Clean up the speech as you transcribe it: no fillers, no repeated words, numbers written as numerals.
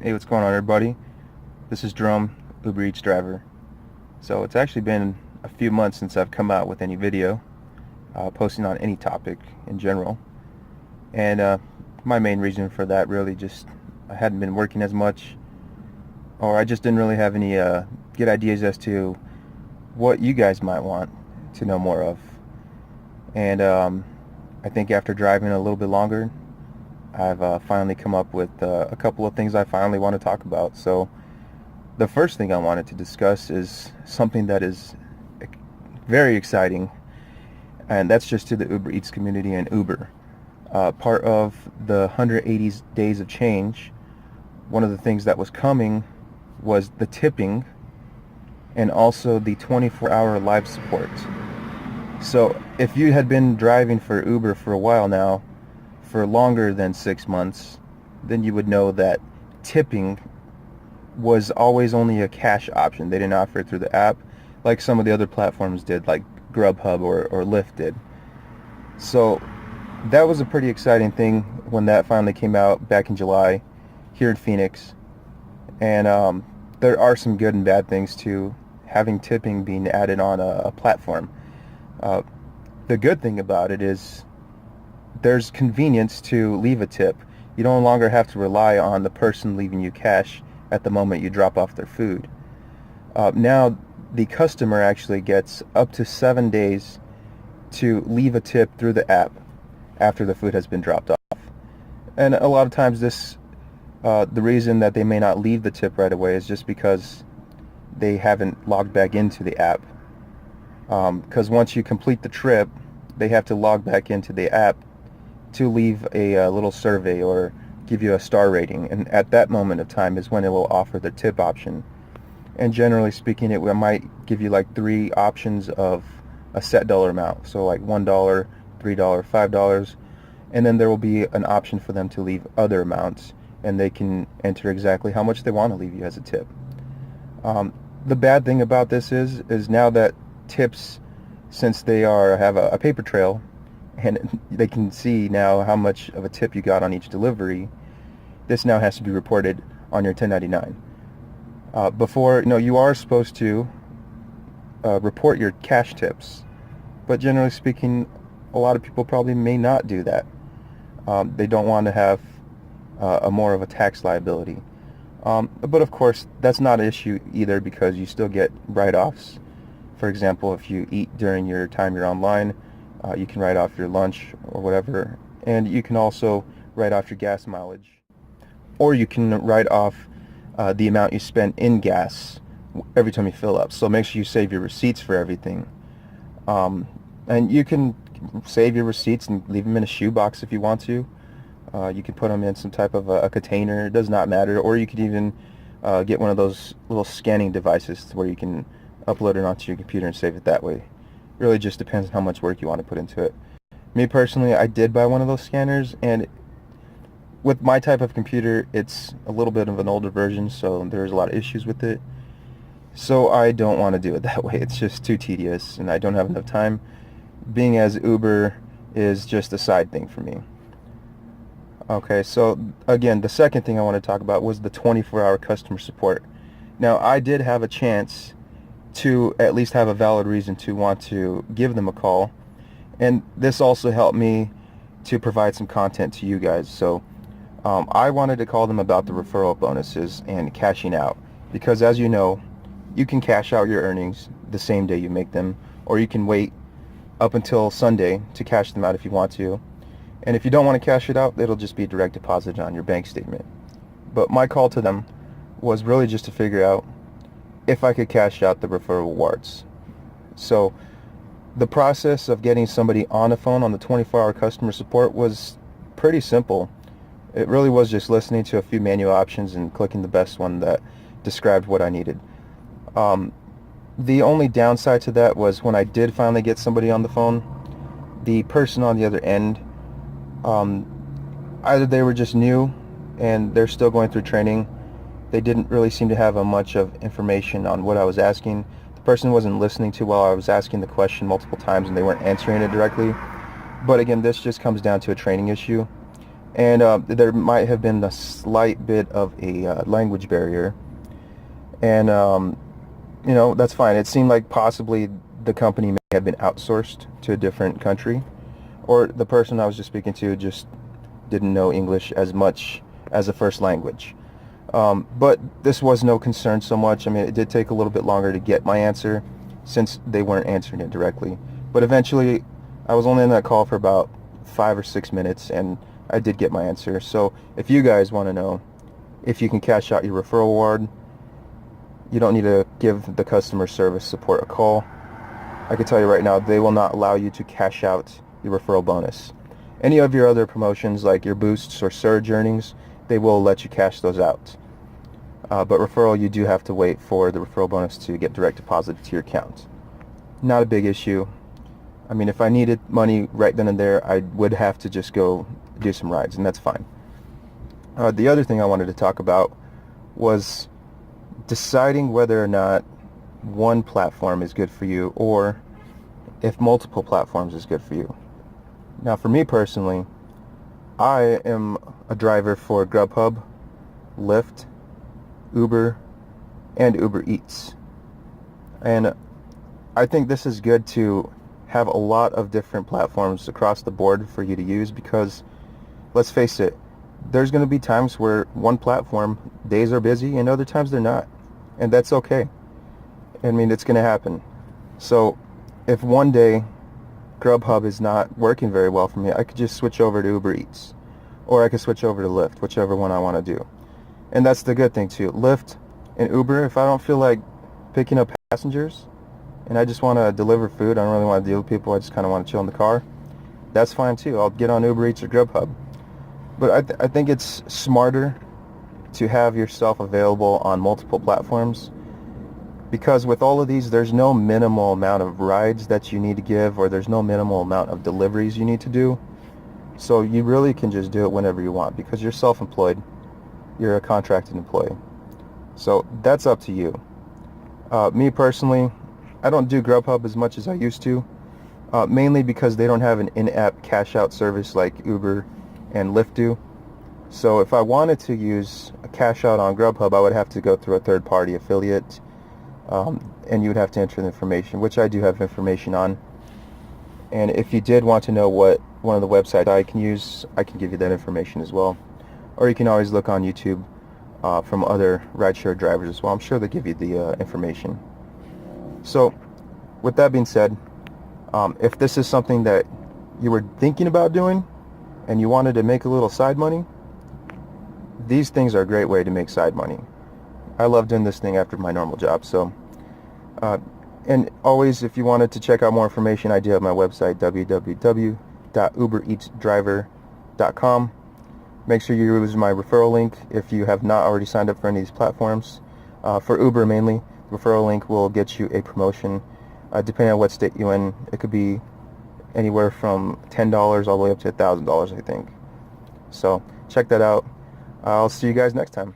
Hey, what's going on, everybody? This is Jerome, Uber Eats driver. So it's actually been a few months since I've come out with any video, posting on any topic in general. And my main reason for that really just I hadn't been working as much, or I just didn't really have any good ideas as to what you guys might want to know more of. And I think after driving a little bit longer, I've finally come up with a couple of things I finally want to talk about. So the first thing I wanted to discuss is something that is very exciting, and that's just to the Uber Eats community and Uber. Part of the 180 days of change, one of the things that was coming was the tipping and also the 24-hour live support. So if you had been driving for Uber for a while now, for longer than 6 months, then you would know that tipping was always only a cash option. They didn't offer it through the app like some of the other platforms did, like Grubhub or Lyft did. So that was a pretty exciting thing when that finally came out back in July here in Phoenix. And there are some good and bad things to having tipping being added on a platform. The good thing about it is there's convenience to leave a tip. You no longer have to rely on the person leaving you cash at the moment you drop off their food. Now the customer actually gets up to 7 days to leave a tip through the app after the food has been dropped off. And a lot of times the reason that they may not leave the tip right away is just because they haven't logged back into the app. Because once you complete the trip, they have to log back into the app to leave a little survey or give you a star rating, and at that moment of time is when it will offer the tip option. And generally speaking, it might give you like 3 options of a set dollar amount, so like $1, $3, $5, and then there will be an option for them to leave other amounts, and they can enter exactly how much they want to leave you as a tip. The bad thing about this is now that tips, since they have a paper trail, and they can see now how much of a tip you got on each delivery, this now has to be reported on your 1099. Before, you are supposed to report your cash tips, but generally speaking, a lot of people probably may not do that. They don't want to have a more of a tax liability. But of course, that's not an issue either, because you still get write-offs. For example, if you eat during your time you're online, you can write off your lunch or whatever, and you can also write off your gas mileage, or you can write off the amount you spend in gas every time you fill up. So make sure you save your receipts for everything, and you can save your receipts and leave them in a shoebox if you want to. You can put them in some type of a container. It does not matter. Or you could even get one of those little scanning devices where you can upload it onto your computer and save it that way. Really just depends on how much work you want to put into it. Me personally, I did buy one of those scanners, and with my type of computer, it's a little bit of an older version, so there's a lot of issues with it. So I don't want to do it that way. It's just too tedious, and I don't have enough time. Being as Uber is just a side thing for me. Okay, so again, the second thing I want to talk about was the 24-hour customer support. Now, I did have a chance to at least have a valid reason to want to give them a call, and this also helped me to provide some content to you guys. So I wanted to call them about the referral bonuses and cashing out, because as you know, you can cash out your earnings the same day you make them, or you can wait up until Sunday to cash them out if you want to. And if you don't want to cash it out, it'll just be direct deposit on your bank statement. But my call to them was really just to figure out if I could cash out the referral rewards. So the process of getting somebody on the phone on the 24-hour customer support was pretty simple. It really was just listening to a few menu options and clicking the best one that described what I needed. The only downside to that was when I did finally get somebody on the phone, the person on the other end, either they were just new and they're still going through training. They didn't really seem to have much of information on what I was asking. The person wasn't listening to while I was asking the question multiple times, and they weren't answering it directly. But again, this just comes down to a training issue. and there might have been a slight bit of a language barrier, and you know, that's fine. It seemed like possibly the company may have been outsourced to a different country, or the person I was just speaking to just didn't know English as much as a first language. But this was no concern so much. I mean, it did take a little bit longer to get my answer since they weren't answering it directly. But eventually, I was only in that call for about 5 or 6 minutes, and I did get my answer. So if you guys want to know if you can cash out your referral reward, you don't need to give the customer service support a call. I can tell you right now, they will not allow you to cash out your referral bonus. Any of your other promotions, like your boosts or surge earnings, they will let you cash those out. But referral, you do have to wait for the referral bonus to get direct deposited to your account. Not a big issue. I mean, if I needed money right then and there, I would have to just go do some rides, and that's fine. The other thing I wanted to talk about was deciding whether or not one platform is good for you, or if multiple platforms is good for you. Now, for me personally, I am a driver for Grubhub, Lyft, Uber, and UberEATS. And I think this is good to have a lot of different platforms across the board for you to use, because let's face it, there's going to be times where one platform days are busy and other times they're not, and that's okay. I mean, it's going to happen. So if one day Grubhub is not working very well for me, I could just switch over to UberEATS, or I could switch over to Lyft, whichever one I want to do. And that's the good thing too. Lyft and Uber, if I don't feel like picking up passengers and I just want to deliver food, I don't really want to deal with people, I just kind of want to chill in the car, that's fine too. I'll get on UberEATS or Grubhub. But I think it's smarter to have yourself available on multiple platforms, because with all of these, there's no minimal amount of rides that you need to give, or there's no minimal amount of deliveries you need to do. So you really can just do it whenever you want, because you're self-employed. You're a contracted employee. So that's up to you. Me personally, I don't do Grubhub as much as I used to, mainly because they don't have an in-app cash-out service like Uber and Lyft do. So if I wanted to use a cash-out on Grubhub, I would have to go through a third-party affiliate, and you would have to enter the information, which I do have information on. And if you did want to know what one of the websites I can use, I can give you that information as well. Or you can always look on YouTube from other rideshare drivers as well. I'm sure they'll give you the information. So with that being said, if this is something that you were thinking about doing and you wanted to make a little side money, these things are a great way to make side money. I love doing this thing after my normal job. So, and always, if you wanted to check out more information, I do have my website, www.ubereatsdriver.com. Make sure you use my referral link if you have not already signed up for any of these platforms. For Uber mainly, the referral link will get you a promotion. Depending on what state you're in, it could be anywhere from $10 all the way up to $1,000, I think. So check that out. I'll see you guys next time.